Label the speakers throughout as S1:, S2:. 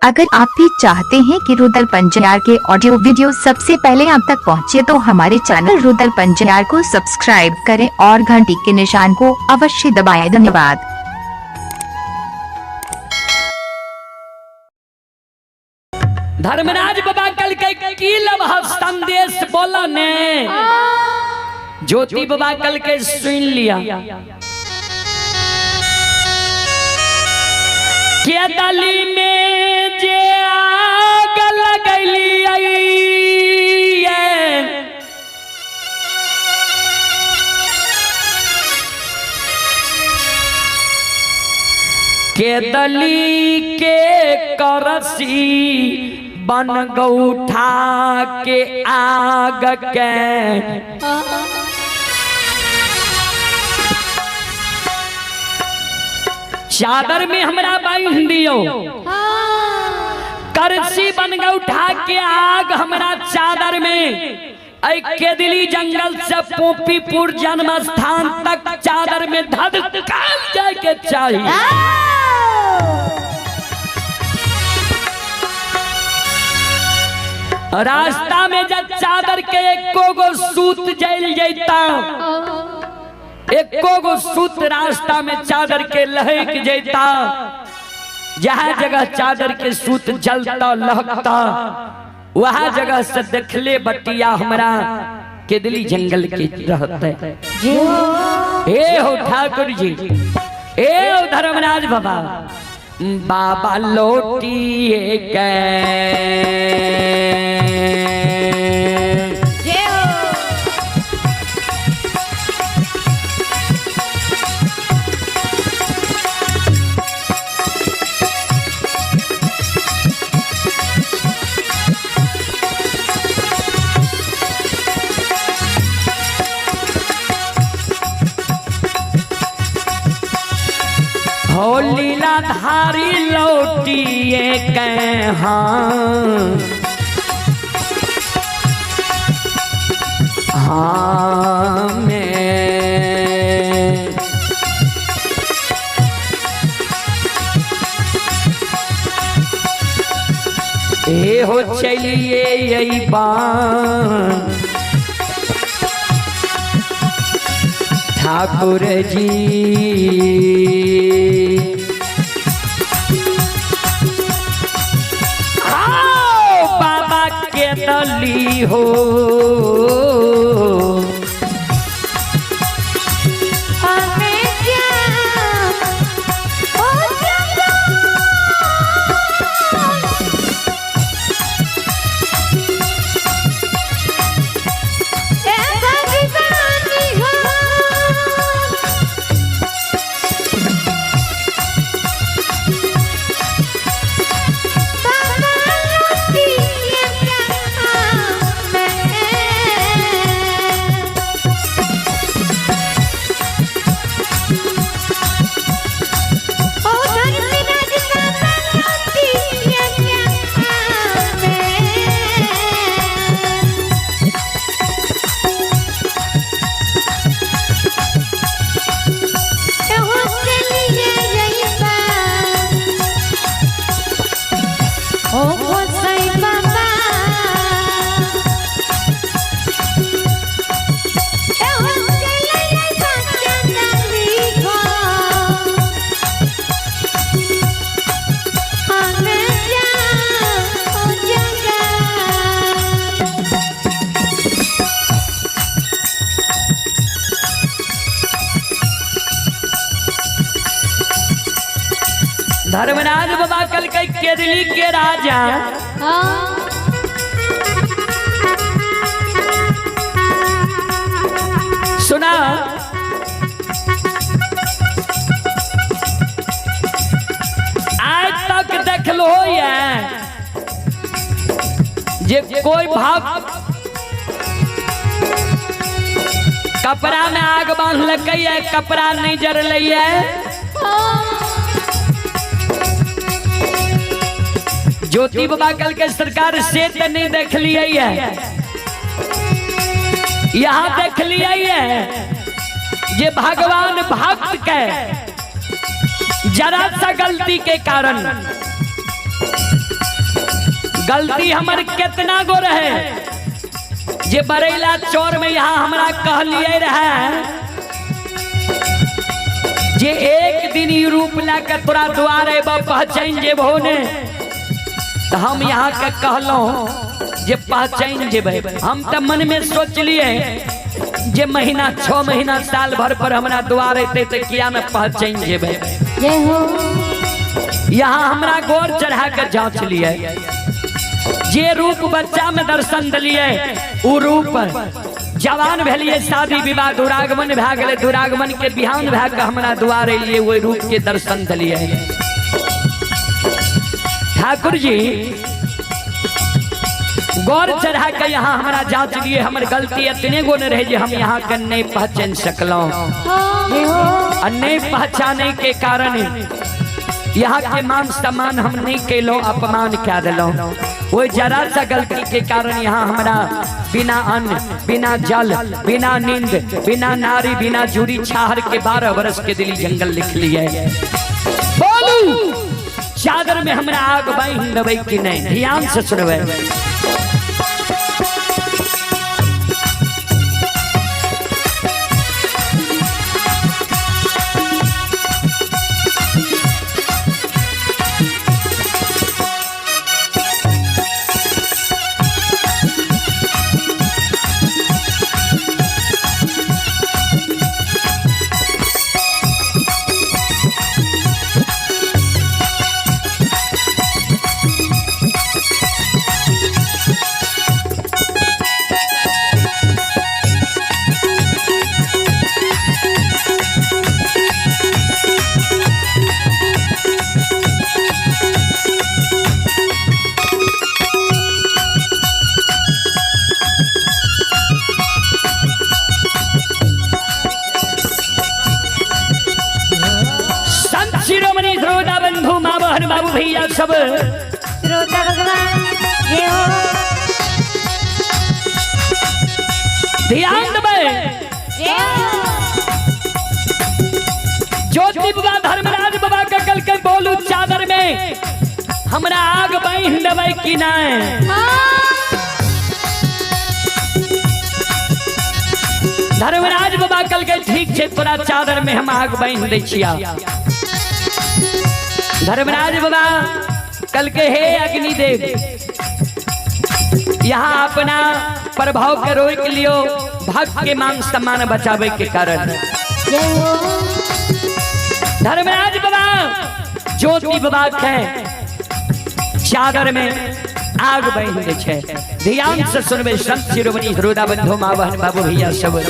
S1: अगर आप भी चाहते हैं कि रुदल पंजयार के ऑडियो वीडियो सबसे पहले आप तक पहुंचे तो हमारे चैनल रुदल पंजयार को सब्सक्राइब करें और घंटी के निशान को अवश्य दबाएं। धन्यवाद।
S2: धर्मराज बाबा कल के लम्हा संदेश बोला ने ज्योति बाबा कल के सुन लिया के दली में जे आग लगली आई के दली के करसी बन गौठा के आग के चादर में हमरा बांध दियो करसी बन गौठा के आग हमरा चादर में के दिली जंगल से पोपीपुर जन्म स्थान तक चादर में धधकाल जाए के चाहिए। रास्ता में जब चादर के एको गो सूत जल जाता एको गो सूत रास्ता में चादर के लहक जाता जहाँ जगह चादर के सूत जलता लहकता वहाँ जगह से देखले बटिया हमरा के दिली जंगल के रहते। ए हो ठाकुर जी, ए हो धर्मराज बाबा, बाबा लौटिए गए हो लीलाधारी लौटिए गए हाँ मैं ए हो चलिए यही बात ठाकुर जी आओ बाबा के दली हो धर्मराज बाबा कल के केदली के राजा सुना आज तक देख लो जे कोई भाग कपड़ा में आग बांध लगे कपड़ा नहीं जर लिया ज्योति बाबा कल के सरकार से तो नहीं देख लिया है, यहाँ देख लिया है जे भगवान भक्त के जरा सा गलती के कारण गलती हमर कितना गो रहे जे बरेला चौर में यहाँ हमरा कहलिए रहे जे एक दिन ही रूप लाके तोरा द्वारे पहचान जेबो ने तो हम यहाँ के कहलों जे पहचान जेबे। हम तो मन में सोच लिए जे महीना 6 महीना साल भर पर हमरा द्वार अते तो किया न पहचान जेबे। यहाँ हमरा गोर चढ़ा के जांच लिए जे रूप बच्चा में दर्शन दिलिए उ रूप जवान भेलिए शादी विवाह दुरागमन भए गेले दुरागमन के बिहान भए के हमरा द्वार एलिए वही रूप के दर्शन दिलिए। ठाकुर जी गौर चढ़ा के यहाँ हमारा जांच लिए हमर गलती इतने गो न रहे जे हम यहाँ के नहीं पहचान सकलों और नहीं पहचाने के कारण यहाँ के मान सम्मान हम नहीं कैलो अपमान क्या दिलो। वो जरा सा गलती के कारण यहाँ हमारा बिना अन्न बिना जल बिना नींद बिना नारी बिना जूरी छाहर के 12 वर्ष के दिली जंगल लिख लिए। बोलू चादर में हमरा आग बांध देबै कि नहीं, ध्यान से सुनबै। बाबू भैया सब
S3: श्रोता भगवान जय हो।
S2: ध्यान देबै ज्योति बाबा धर्मराज बाबा के कल के बोलू चादर में हमरा आग बांध देबै कि नहीं। धर्मराज बाबा कल के ठीक है तोरा चादर में हम आग बांध दै छिया। धर्मराज बाबा कल के हे अग्निदेव यहाँ अपना प्रभाव के रोक लियो भक्त के मान सम्मान बचावे के कारण। धर्मराज बाबा ज्योति बाबा के चादर में आग बांध दै छै। ध्यान से सुनबे संत शिरोमणि हृदय बंधु मावहन बाबू भैया सब।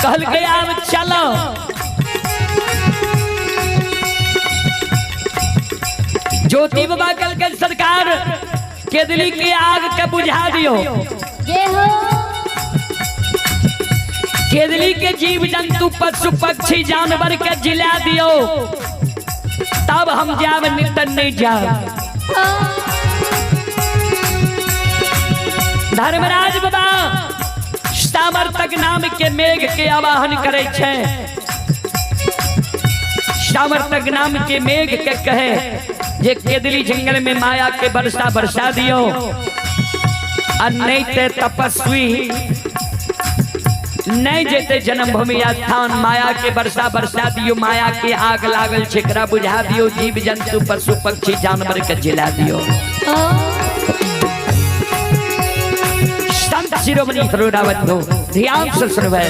S2: कहल के आब चलो ज्योति बाबा कल के सरकार केदली के आग के बुझा दियो। केदली के जीव जंतु पशु पक्षी जानवर के जिला दियो तब हम जाब नितन नहीं जाब। धर्मराज बाबा सामर्थक नाम के मेघ के आवाहन करे छे। सामर्थक नाम के मेघ के कहे जे केदली जंगल में माया के वर्षा बरसा दियो, और नहीं ते तपस्वी नहीं जेते जन्मभूमि स्थान माया के वर्षा बरसा दियो, माया के आग लागल छिकरा बुझा दियो, जीव जंतु पशु पक्षी जानवर के जिला दियो। संत शिरोमणि थरोड़ा बंधु ध्यान से सुनवे।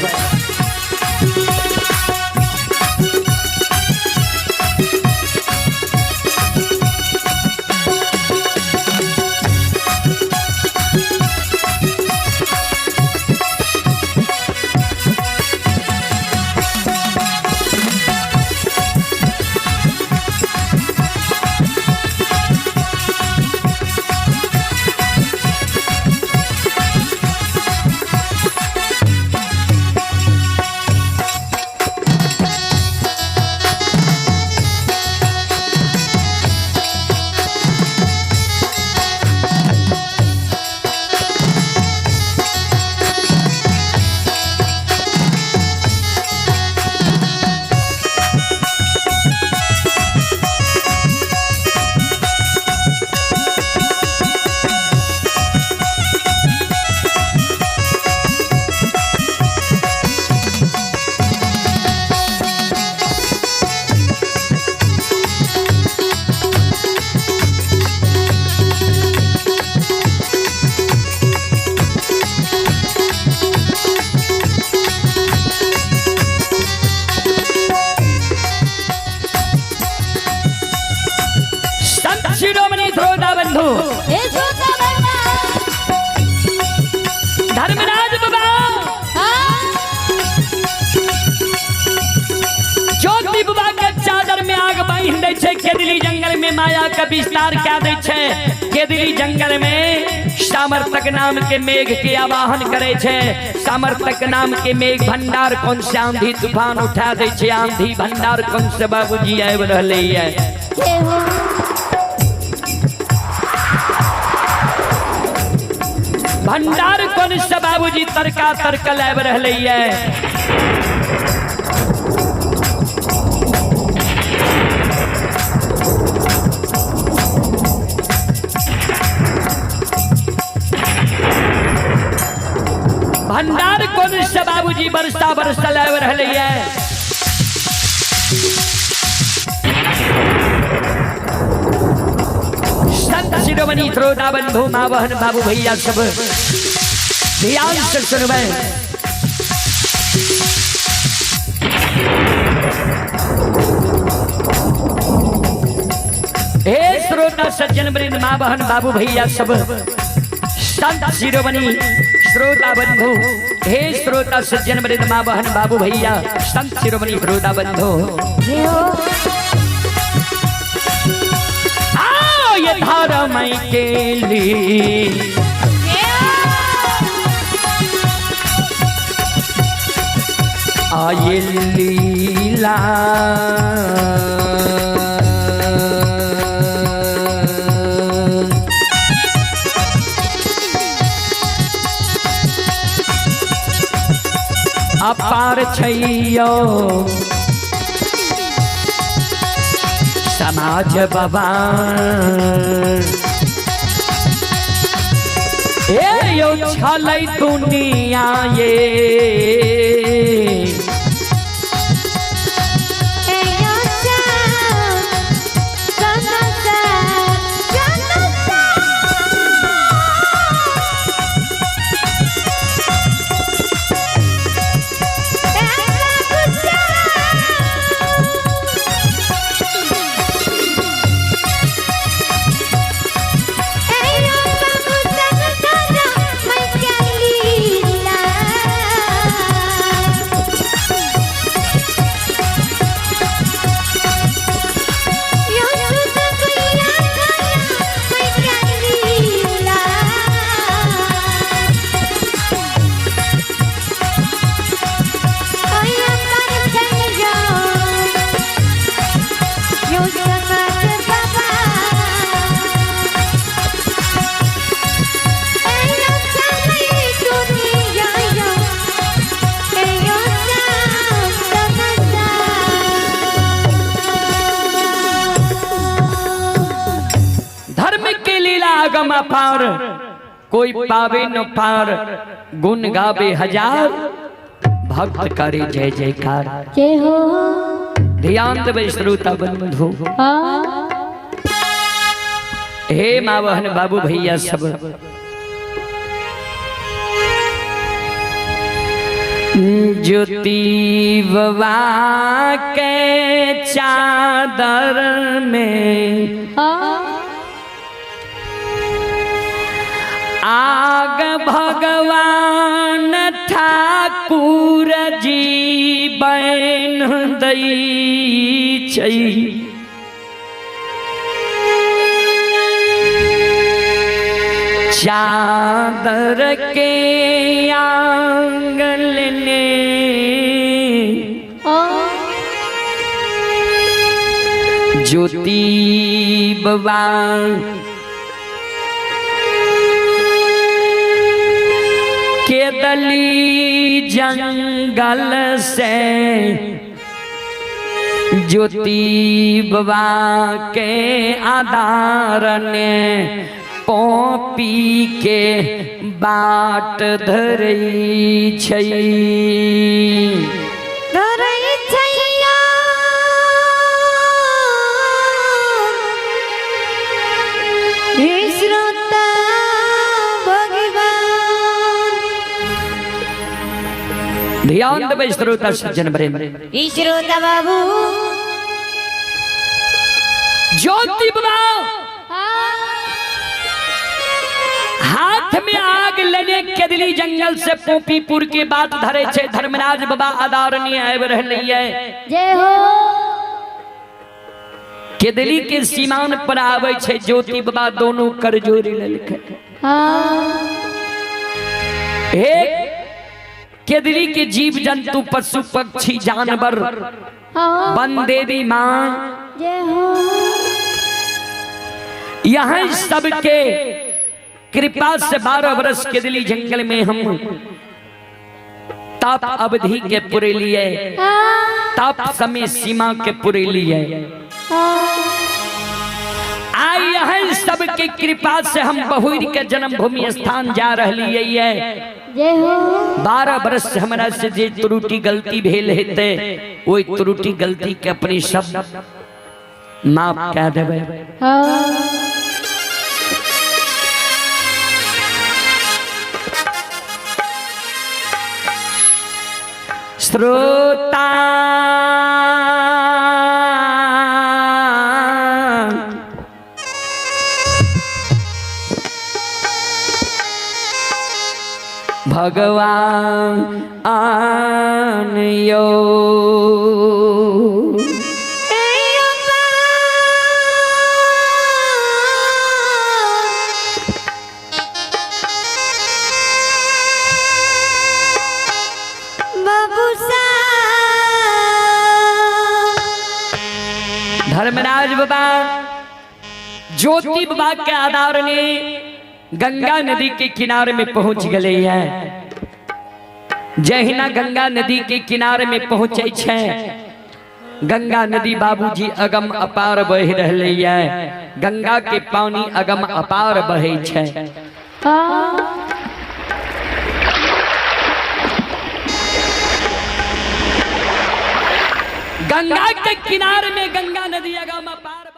S2: धर्मराज बाबा ज्योति बाबा के चादर में आग बांध दे छे, केदली जंगल में माया का विस्तार क्या दे छे, केदली जंगल में सामर्थक नाम के मेघ के आवाहन करे छे, सामर्थक नाम के मेघ भंडार कौन से आंधी तूफान उठा दे छे, आंधी भंडार कौन से बाबूजी आब रहले है। भंडार कौन से बाबूजी तरका तरकल आब रहले है। भंडार कौन से बाबूजी बरसा बरसा आब रहले है। संत शिरोमणि थरोड़ा बंधु माँ बहन बाबू भैया सब ध्यान से सुनवे। हे श्रोता सज्जन वृंद माँ बहन बाबू भैया सब संत शिरोमणि श्रोता बंधु, हे श्रोता सज्जन वृंद माँ बहन बाबू भैया संत शिरोमणि थरोड़ा बंधु, ये धर्म के लिए आये लीला, अपार छैयो समाज बाबा, ए यो छलै दुनिया ये अगम अपार, कोई पावे न पार, गुण गावे हजार, भक्त करे जय जयकार।
S3: जय हो।
S2: ध्यान देवे श्रोता बंधु, हे मावहन बाबू भैया सब, ज्योति बाबा के चादर में आग भगवान ठाकुर जी बन दई छै। चादर के आंगन ने ज्योति बाबा के दली जंगल से, ज्योति बाबा के आधार ने पी के बाट धरई छै।
S3: धरई छैया हे श्रोता भगवान।
S2: ध्यान देवे श्रोता सज्जन वृंद,
S3: हे श्रोता बाबू,
S2: ज्योति बाबा हाथ में आग लेने केदली जंगल से पोपीपुर के बात धरे छे। धर्मराज बाबा आदरणीय आब रहलिए।
S3: जय हो।
S2: केदली के सीमान पर आवे छे ज्योति बाबा दोनों कर जोड़ी लेलके। हे केदली के जीव जंतु पशु पक्षी जानवर वन देवी मां,
S3: जय हो।
S2: यहाँ सबके कृपा से 12 वर्ष केदली जंगल में हम ताप अवधि के पूरे लिए, ताप समय सीमा के पूरे लिए आई। यहाँ सबके कृपा से हम बहुर के जन्मभूमि स्थान जा रही है।
S3: जय हो।
S2: 12 वर्ष से हमारा से जे त्रुटि गलती भेल हेते, वही त्रुटि गलती के अपनी सब माफ कह देवे। श्रोता भगवान आनयो धर्मराज बाबा ज्योति बाबा के आधार ने गंगा नदी के किनारे में पहुंच गए हैं। जहिना गंगा नदी के किनारे में पहुंचे छे, गंगा नदी बाबूजी अगम अपार बह रही है। गंगा के पानी अगम अपार बहे छे। गंगा के किनारे में गंगा नदी अगम अपार